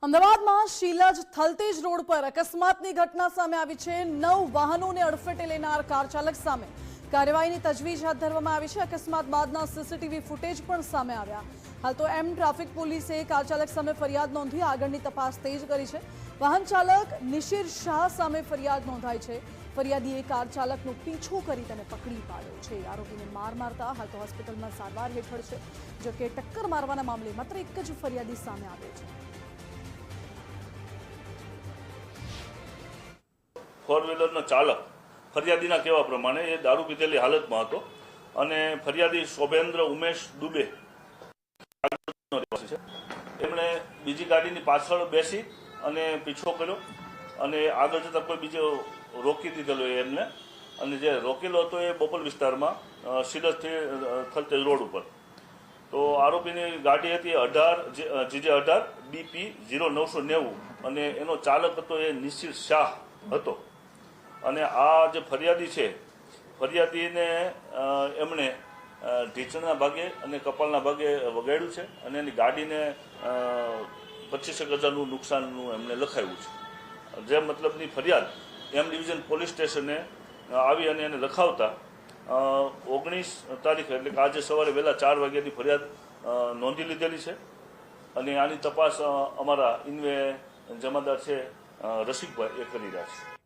અમદાવાદમાં શીલજ થલતેજ રોડ પર અકસ્માતની ઘટના સામે આવી છે। 9 વાહનોને અડફેટે લેનાર કાર ચાલક સામે કાર્યવાહીની તજવીજ હાથ ધરવામાં આવી છે। અકસ્માત બાદના સીસીટીવી ફૂટેજ પણ સામે આવ્યા। હાલ તો ટ્રાફિક પોલીસે કાર ચાલક સામે ફરિયાદ નોંધી આગળની તપાસ તેજ કરી છે। વાહન ચાલક નિશિર શાહ સામે ફરિયાદ નોંધાઈ છે। ફરિયાદીએ કાર ચાલકનો પીછો કરી તેને પકડી પાડ્યો છે। આરોપીને માર મારતા હાલ તો હોસ્પિટલમાં સારવાર હેઠળ છે। જો કે ટક્કર મારવાના મામલે માત્ર એક જ ફરિયાદી સામે આવ્યો છે। फोर व्हीलर चालक फरियादी कहवा प्रमाणे ये दारू पीधेली हालत में हतो अने फरियादी शोभेन्द्र उमेश दुबे एमणे बीजी गाड़ी पाछळ बेसी अने पीछो कर्यो अने आगळ जता कोई बीजो रोकी दीधेलो एमने अने जे रोकेलो हतो ए बोपल विस्तारमां शीलजथी थलतेज रोड पर। तो आरोपीनी गाड़ी हती 18 GJ18 BP 0990 अने एनो चालक हतो ए निशिर शाह हतो। અને આ જે ફરિયાદી છે ફરિયાદીને એમણે ઢીંચણના ભાગે અને કપાળના ભાગે વગાડ્યું છે અને એની ગાડીને 25,000નું નુકસાનનું એમણે લખાવ્યું છે। જે મતલબની ફરિયાદ એમ ડિવિઝન પોલીસ સ્ટેશને આવી અને એને લખાવતા 19 તારીખે એટલે કે આજે સવારે વહેલા 4 વાગ્યાની ફરિયાદ નોંધી લીધેલી છે અને આની તપાસ અમારા ઇન્વે જમાદાર છે રસિકભાઈ એ કરી રહ્યા છે।